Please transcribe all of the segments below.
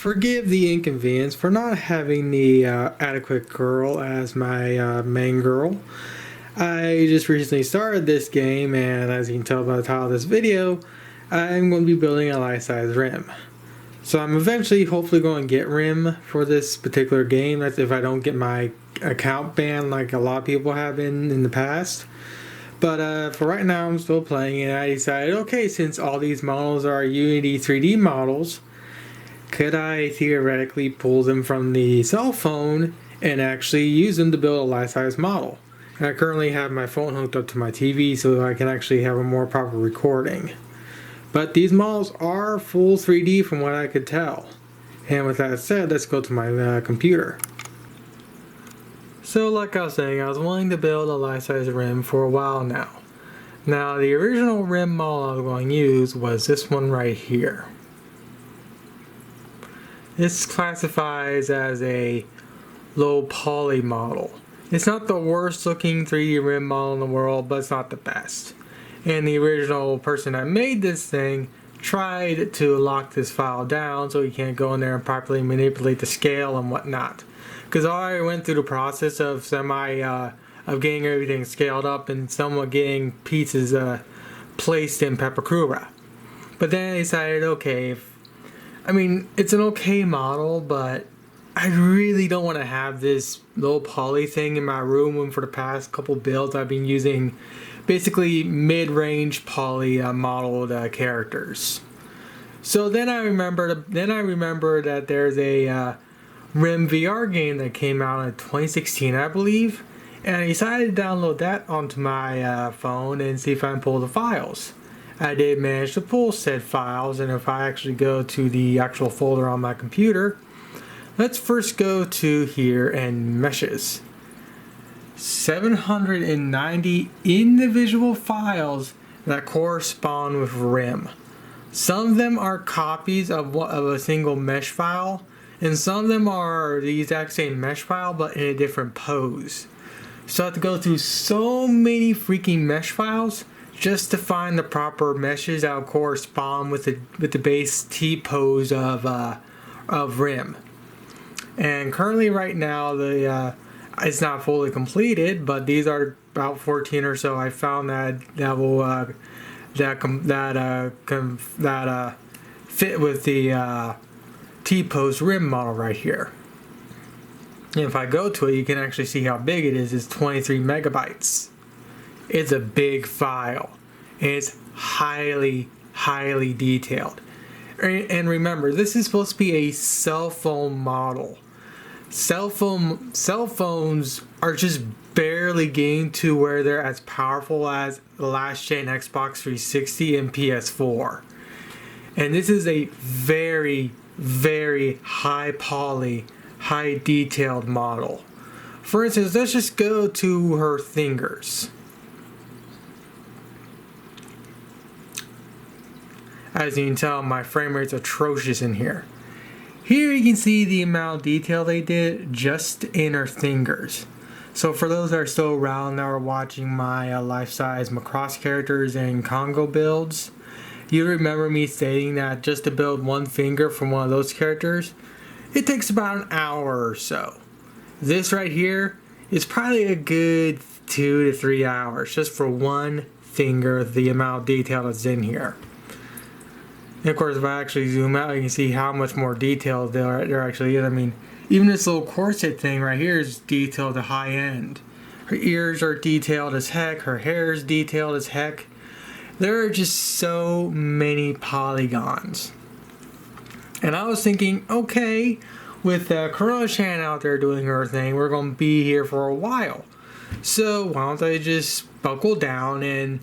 Forgive the inconvenience for not having the adequate girl as my main girl. I just recently started this game, and as you can tell by the title of this video, I'm going to be building a life-size rim. So I'm eventually hopefully going to get rim for this particular game. That's if I don't get my account banned like a lot of people have been in the past. But for right now I'm still playing, and I decided, okay, since all these models are Unity 3D models, could I theoretically pull them from the cell phone and actually use them to build a life-size model? And I currently have my phone hooked up to my TV so I can actually have a more proper recording. But these models are full 3D from what I could tell. And with that said, let's go to my computer. So like I was saying, I was wanting to build a life-size rim for a while now. Now the original rim model I was going to use was this one right here. This classifies as a low poly model. It's not the worst looking 3D rim model in the world, but it's not the best. And the original person that made this thing tried to lock this file down so you can't go in there and properly manipulate the scale and whatnot. Because I already went through the process of of getting everything scaled up and somewhat getting pieces placed in Papercraft. But then I decided, okay, I mean, it's an okay model, but I really don't want to have this low poly thing in my room when for the past couple builds I've been using basically mid-range poly modeled characters. So then I remember that there's a Rim VR game that came out in 2016, I believe, and I decided to download that onto my phone and see if I can pull the files. I did manage to pull said files, and if I actually go to the actual folder on my computer, let's first go to here and meshes. 790 individual files that correspond with rim. Some of them are copies of a single mesh file, and some of them are the exact same mesh file but in a different pose. So I have to go through so many freaking mesh files just to find the proper meshes that will correspond with the base T pose of rim. And currently right now it's not fully completed, but these are about 14 or so I found that will fit with the T-pose rim model right here. And if I go to it, you can actually see how big it is. It's 23 megabytes. It's a big file, and it's highly detailed. And remember, this is supposed to be a cell phone model. Cell phones are just barely getting to where they're as powerful as the last gen Xbox 360 and PS4. And this is a very high poly, high detailed model. For instance, let's just go to her fingers. As you can tell, my frame rate's atrocious in here. Here you can see the amount of detail they did just in her fingers. So for those that are still around that are watching my life-size Macross characters and Congo builds, you remember me stating that just to build one finger from one of those characters, it takes about an hour or so. This right here is probably a good 2 to 3 hours just for one finger, the amount of detail that's in here. And of course, if I actually zoom out, you can see how much more detail there actually is. I mean, even this little corset thing right here is detailed to high end. Her ears are detailed as heck. Her hair is detailed as heck. There are just so many polygons. And I was thinking, okay, with Corona Chan out there doing her thing, we're going to be here for a while. So why don't I just buckle down and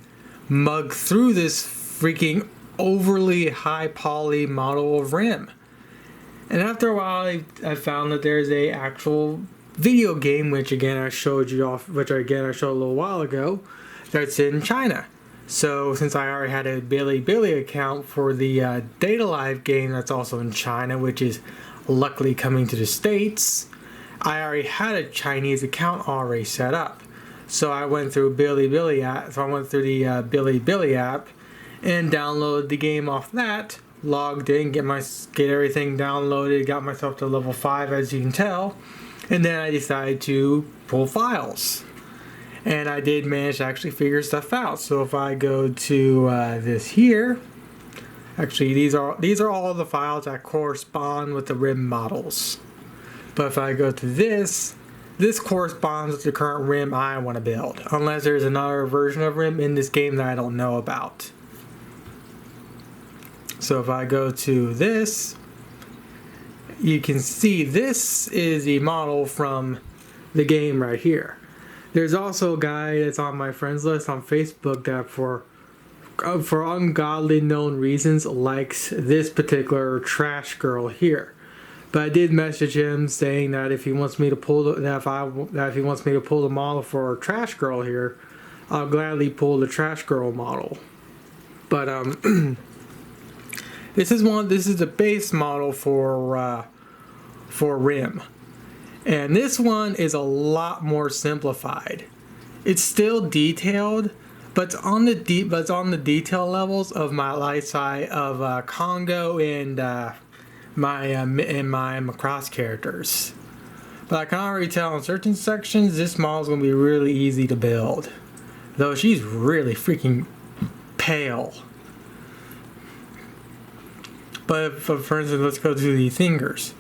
mug through this freaking overly high poly model of rim. And after a while I found that there's a actual video game, which again I showed a little while ago, that's in China. So since I already had a Bilibili account for the Data Live game that's also in China, which is luckily coming to the States, I already had a Chinese account already set up. So I went through Bilibili app, the Bilibili app and downloaded the game off that logged in, get everything downloaded, got myself to level 5 as you can tell, and then I decided to pull files. And I did manage to actually figure stuff out. So if I go to this here, actually these are all the files that correspond with the rim models. But if I go to this corresponds with the current rim I want to build, unless there's another version of rim in this game that I don't know about. So if I go to this, you can see this is the model from the game right here. There's also a guy that's on my friends list on Facebook that for ungodly known reasons likes this particular trash girl here. But I did message him saying that if he wants me to pull the model for Trash Girl here, I'll gladly pull the Trash Girl model. But this is the base model for Rim, and this one is a lot more simplified. It's still detailed, but it's on the detail levels of my light side of Congo and my Macross characters. But I can already tell in certain sections this model is going to be really easy to build, though she's really freaking pale. But for instance, let's go to the fingers.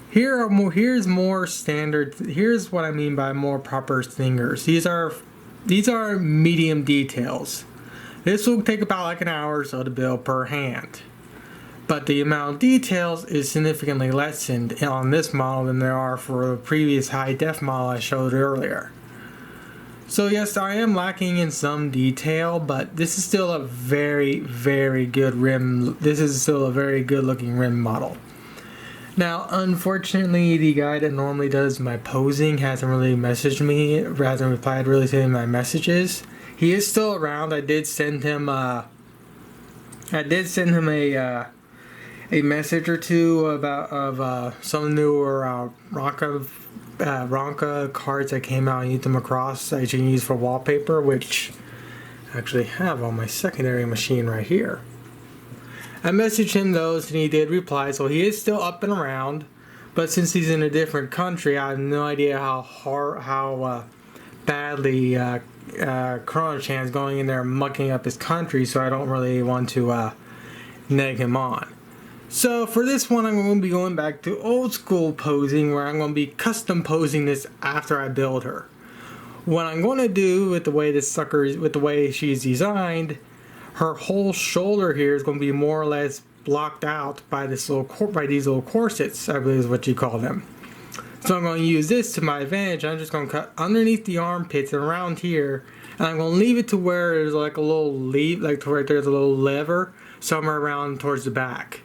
Here's more standard. Here's what I mean by more proper fingers. These are medium details. This will take about like an hour or so to build per hand. But the amount of details is significantly lessened on this model than there are for the previous high def model I showed earlier. So yes, I am lacking in some detail, but this is still a very, very good rim. This is still a very good looking rim model. Now, unfortunately, the guy that normally does my posing hasn't really messaged me, hasn't replied really to my messages. He is still around. I did send him a message or two about some newer Ronka cards that came out and used them across that you can use for wallpaper, which I actually have on my secondary machine right here. I messaged him those and he did reply, so he is still up and around, but since he's in a different country, I have no idea how badly Chrono Chan's going in there and mucking up his country, so I don't really want to neg him on. So for this one, I'm going to be going back to old school posing, where I'm going to be custom posing this after I build her. What I'm going to do with the way she's designed, her whole shoulder here is going to be more or less blocked out by these little corsets, I believe is what you call them. So I'm going to use this to my advantage. I'm just going to cut underneath the armpits and around here, and I'm going to leave it to where there's like a little there's a little lever somewhere around towards the back.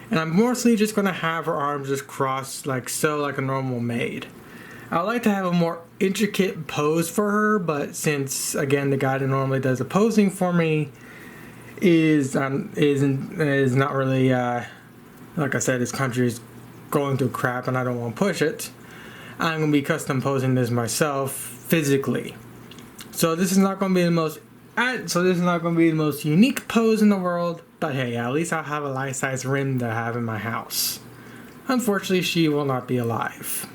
And I'm mostly just going to have her arms just crossed like so, like a normal maid. I would like to have a more intricate pose for her, but since again the guy that normally does the posing for me is not really like I said, his country is going through crap and I don't want to push it, I'm going to be custom posing this myself physically. So this is not going to be the most unique pose in the world, but hey, at least I'll have a life-size rim to have in my house. Unfortunately, she will not be alive.